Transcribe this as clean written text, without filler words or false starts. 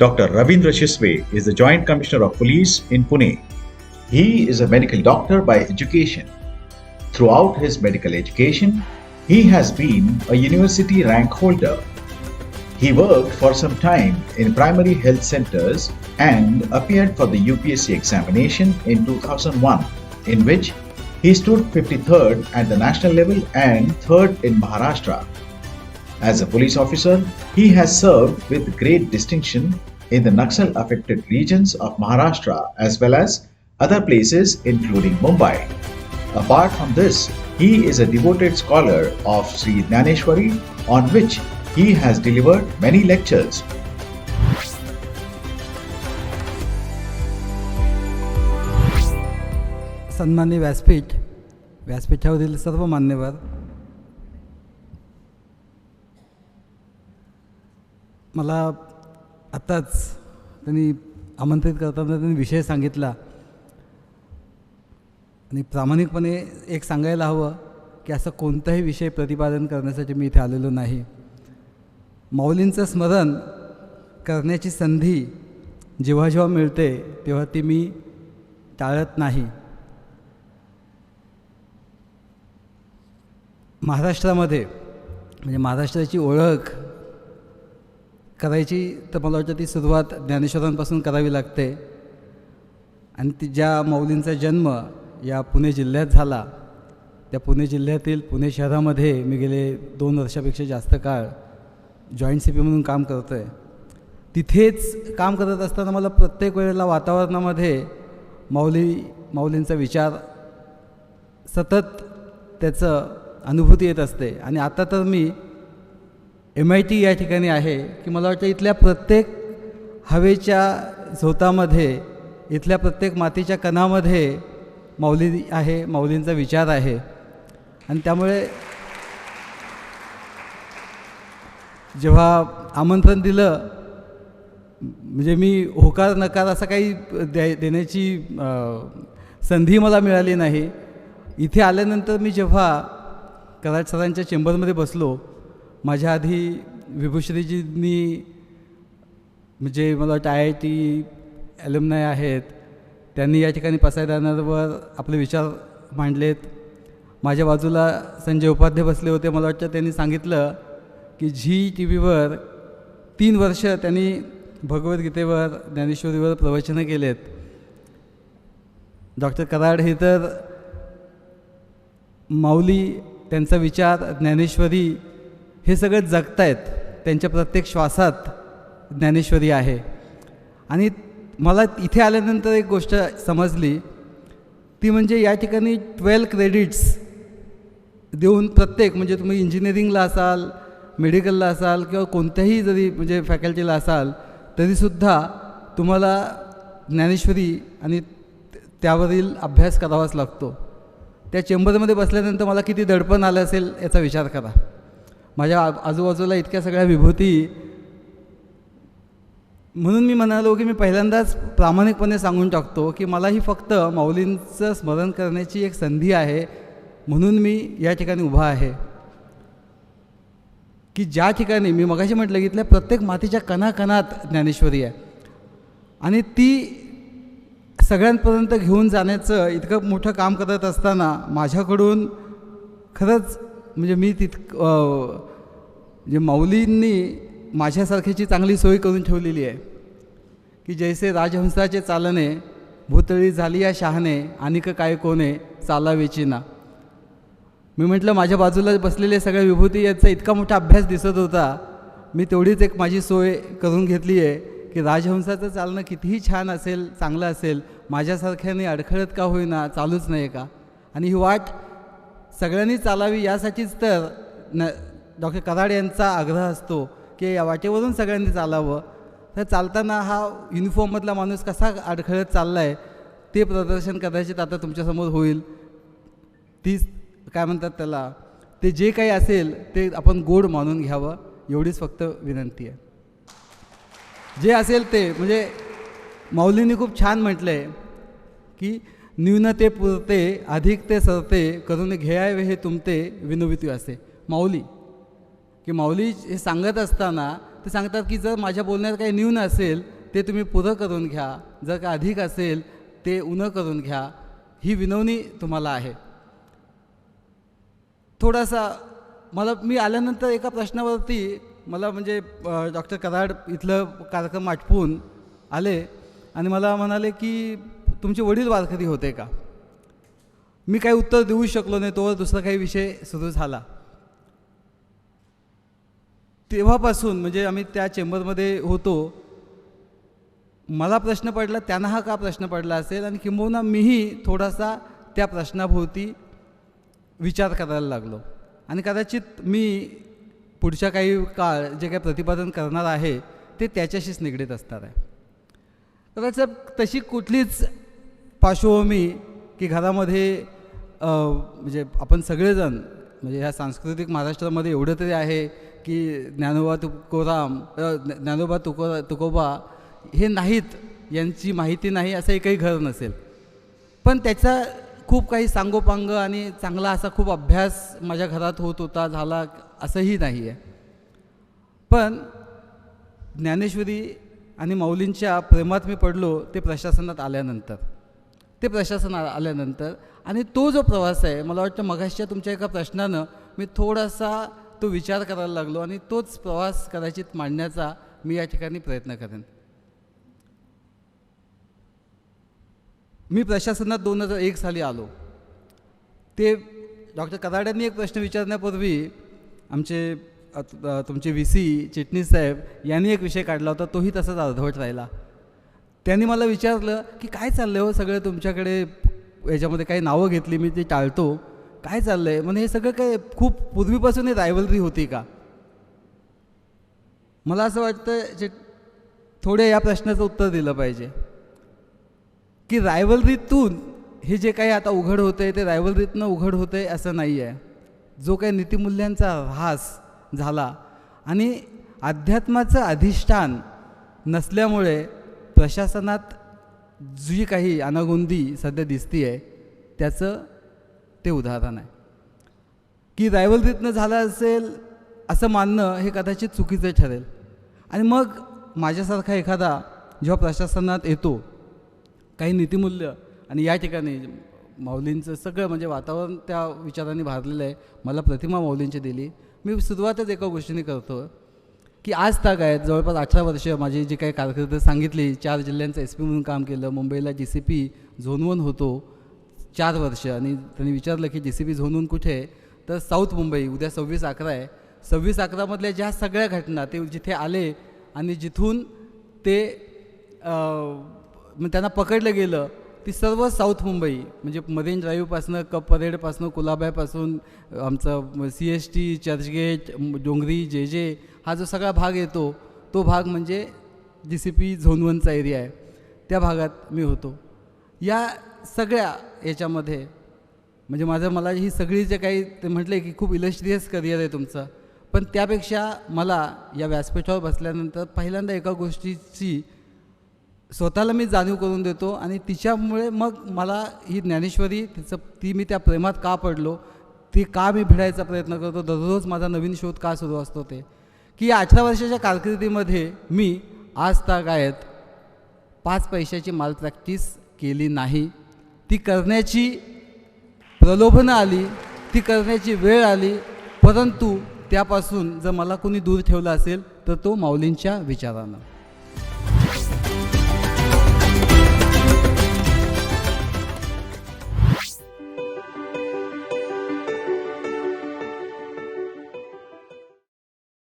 Dr. Ravindra Shisave is the Joint Commissioner of Police in Pune. He is a medical doctor by education. Throughout his medical education, he has been a university rank holder. He worked for some time in primary health centers and appeared for the UPSC examination in 2001, in which he stood 53rd at the national level and 3rd in Maharashtra. As a police officer, he has served with great distinction in the Naxal-affected regions of Maharashtra as well as other places including Mumbai. Apart from this, he is a devoted scholar of Shri Dnyaneshwari, on which he has delivered many lectures. सन्माननीय व्यासपीठावरील सर्व मान्यवर, मला आताच त्यांनी आमंत्रित करताना त्यांनी विषय सांगितला आणि प्रामाणिकपणे एक सांगायला हवं की असं कोणताही विषय प्रतिपादन करण्यासाठी मी इथे आलेलो नाही. माऊलींचं स्मरण करण्याची संधी जेव्हा जेव्हा मिळते तेव्हा ती मी टाळत नाही. महाराष्ट्रामध्ये म्हणजे महाराष्ट्राची ओळख करायची तर मला वाटतं ती सुरुवात ज्ञानेश्वरांपासून करावी लागते. आणि ती ज्या माऊलींचा जन्म या पुणे जिल्ह्यात झाला, त्या पुणे जिल्ह्यातील पुणे शहरामध्ये मी गेले 2 वर्षापेक्षा जास्त काळ जॉईंट CP म्हणून काम करतो आहे. तिथेच काम करत असताना मला प्रत्येक वेळेला वातावरणामध्ये माऊलींचा विचार सतत त्याचं अनुभूती येत असते. आणि आता तर मी MIT या ठिकाणी आहे की मला वाटतं इथल्या प्रत्येक हवेच्या झोतामध्ये, इथल्या प्रत्येक मातीच्या कणामध्ये माऊली आहे, माऊलींचा विचार आहे. आणि त्यामुळे जेव्हा आमंत्रण दिलं, म्हणजे मी होकार नकार असं काही देण्याची संधी मला मिळाली नाही. इथे आल्यानंतर मी जेव्हा कराड सरांच्या चेंबरमध्ये बसलो, माझ्या आधी विभूश्रीजींनी, म्हणजे मला वाटतं IIT ॲल्युमनाय आहेत, त्यांनी या ठिकाणी पसायदानावर आपले विचार मांडलेत. माझ्या बाजूला संजय उपाध्याय बसले होते. मला वाटतं त्यांनी सांगितलं की TV वर 3 वर्ष त्यांनी भगवद्गीतेवर, ज्ञानेश्वरीवर प्रवचनं केलेत. डॉक्टर कराड हे तर माऊली, त्यांचा विचार, ज्ञानेश्वरी हे सगळं जगतायत. त्यांच्या प्रत्येक श्वासात ज्ञानेश्वरी आहे. आणि मला इथे आल्यानंतर एक गोष्ट समजली, ती म्हणजे या ठिकाणी 12 क्रेडिट्स देऊन प्रत्येक, म्हणजे तुम्ही इंजिनिअरिंगला असाल, मेडिकलला असाल किंवा कोणत्याही जरी म्हणजे फॅकल्टीला असाल तरीसुद्धा तुम्हाला ज्ञानेश्वरी आणि त्यावरील अभ्यास करावाच लागतो. त्या चेंबरमध्ये बसल्यानंतर मला किती दडपण आलं असेल याचा विचार करा. माझ्या आजूबाजूला इतक्या सगळ्या विभूती, म्हणून मी म्हणालो की मी पहिल्यांदाच प्रामाणिकपणे सांगून टाकतो की मला ही फक्त माऊलींचं स्मरण करण्याची एक संधी आहे, म्हणून मी या ठिकाणी उभा आहे. की ज्या ठिकाणी मी मगाशी म्हटलं की इथल्या प्रत्येक मातीच्या कणाकणात ज्ञानेश्वरी आहे आणि ती सगळ्यांपर्यंत घेऊन जाण्याचं इतकं मोठं काम करत असताना माझ्याकडून खरंच म्हणजे मी म्हणजे माऊलींनी माझ्यासारख्याची चांगली सोय करून ठेवलेली आहे की जैसे राजहंसाचे चालणे, भूतळी झाली या शहाणे, अनिक काय कोणे चालावेची ना. मी म्हटलं माझ्या बाजूला बसलेले सगळ्या विभूती याचा इतका मोठा अभ्यास दिसत होता, मी तेवढीच एक माझी सोय करून घेतली आहे की राजहंसाचं चालणं कितीही छान असेल, चांगलं असेल, माझ्यासारख्याने अडखळत का होईना चालूच नाही का. आणि ही वाट सगळ्यांनी चालावी यासाठीच तर डॉक्टर कराड यांचा आग्रह असतो की या वाटेवरून सगळ्यांनी चालावं. तर चालताना हा युनिफॉर्ममधला माणूस कसा अडखळत चालला आहे ते प्रदर्शन कदाचित आता तुमच्यासमोर होईल. तीच काय म्हणतात त्याला, ते जे काही असेल ते आपण गोड मानून घ्यावं, एवढीच फक्त विनंती आहे. जे असेल ते, म्हणजे माऊलींनी खूप छान म्हटलं आहे की न्यूनते पुरते अधिक ते सरते करून घ्यावे हे तुमते विनोविती असे. माऊली हे सांगत असताना ते सांगतात की जर माझ्या बोलण्यात काही न्यून असेल ते तुम्ही पुरं करून घ्या, जर का अधिक असेल ते उणं करून घ्या, ही विनवणी तुम्हाला आहे. थोडासा मी आल्यानंतर एका प्रश्नावरती मला म्हणजे डॉक्टर कराड इथलं कार्यक्रम आटपून आले आणि मला म्हणाले की तुमचे वडील वारकरी होते का. मी काही उत्तर देऊ शकलो नाही, तोवर दुसरा काही विषय सुरू झाला. तेव्हापासून म्हणजे आम्ही त्या चेंबरमध्ये होतो, मला प्रश्न पडला, त्यांना हा का प्रश्न पडला असेल, आणि किंबहुना मीही थोडासा त्या प्रश्नाभोवती विचार करायला लागलो. आणि कदाचित मी पुढच्या काही काळ जे काही प्रतिपादन करणार आहे ते त्याच्याशीच निगडीत असणार आहे. कदाचित तशी कुठलीच पार्श्वभूमी की घरामध्ये म्हणजे आपण सगळेजण म्हणजे ह्या सांस्कृतिक महाराष्ट्रामध्ये एवढं तरी आहे की ज्ञानोबा तुकोबा हे नाहीत, यांची माहिती नाही असं एकही घर नसेल. पण त्याचा खूप काही सांगोपांग आणि चांगला असा खूप अभ्यास माझ्या घरात होत होता, झाला असंही नाही आहे. पण ज्ञानेश्वरी आणि माऊलींच्या प्रेमात मी पडलो ते प्रशासनात आल्यानंतर. आणि तो जो प्रवास आहे, मला वाटतं मगाशच्या तुमच्या एका प्रश्नानं मी थोडासा तो विचार करायला लागलो आणि तोच प्रवास कदाचित मांडण्याचा मी या ठिकाणी प्रयत्न करेन. मी प्रशासनात 2001 साली आलो. ते डॉक्टर कराडांनी एक प्रश्न विचारण्यापूर्वी तुमचे VC चिटणीस साहेब यांनी एक विषय काढला होता, तोही तसाच अर्धवट राहिला. त्यांनी मला विचारलं की काय चाललं आहे हो सगळं तुमच्याकडे, याच्यामध्ये काही नावं घेतली मी ती टाळतो, काय चाललं आहे म्हणजे हे सगळं काय खूप पूर्वीपासून ही रायव्हलरी होती का. मला असं वाटतं थोडे या प्रश्नाचं उत्तर दिलं पाहिजे की रायव्हलरीतून हे जे काही आता उघड होतं आहे ते रायव्हलरीतनं उघड होतं आहे असं नाही आहे. जो काही नीतिमूल्यांचा ऱ्हास झाला आणि अध्यात्माचं अधिष्ठान नसल्यामुळे प्रशासनात जी काही अनागोंदी सध्या दिसती आहे त्याचं ते उदाहरण आहे. की रायव्हलरीतनं झालं असेल असं मानणं हे कदाचित चुकीचं ठरेल. आणि मग माझ्यासारखा एखादा जेव्हा प्रशासनात येतो, काही नीतिमूल्य आणि या ठिकाणी माऊलींचं सगळं म्हणजे वातावरण त्या विचारांनी भारलेलं आहे. मला प्रतिमा माऊलींची दिली. मी सुरुवातच एका गोष्टीने करतो की आज ताग आहेत जवळपास 18 वर्ष माझी जी काही कारकीर्द सांगितली. 4 जिल्ह्यांचं SP म्हणून काम केलं, मुंबईला GCP झोन 1 होतो 4 वर्ष. आणि त्यांनी विचारलं की GCP झोन 1 कुठे आहे, तर साऊथ मुंबई. उद्या 26/11 आहे. 26/11मधल्या ज्या सगळ्या घटना ते जिथे आले आणि जिथून ते त्यांना पकडलं गेलं ती सर्व साऊथ मुंबई म्हणजे मरीन ड्राईव्हपासनं, कप परेडपासनं, कुलाब्यापासून आमचं CST, चर्चगेट, डोंगरी, JJ हा जो सगळा भाग येतो तो भाग म्हणजे GCP झोन 1चा एरिया आहे. त्या भागात मी होतो. या सगळ्या याच्यामध्ये म्हणजे मला ही सगळी जे काही ते म्हटलं की खूप इलस्ट्रियस करिअर आहे तुमचं, पण त्यापेक्षा मला या व्यासपीठावर बसल्यानंतर पहिल्यांदा एका गोष्टीची स्वतःला मी जाणीव करून देतो आणि तिच्यामुळे मग मला ही ज्ञानेश्वरी ती मी त्या प्रेमात का पडलो, ती का मी भिडायचा प्रयत्न करतो, दररोज माझा नवीन शोध का सुरू असतो, ते की या 18 वर्षाच्या कारकिर्दीमध्ये मी आज तागायत 5 पैशाची माल प्रॅक्टिस केली नाही. ती करण्याची प्रलोभनं आली, ती करण्याची वेळ आली, परंतु त्यापासून जर मला कोणी दूर ठेवलं असेल तर तो माऊलींच्या विचारानं.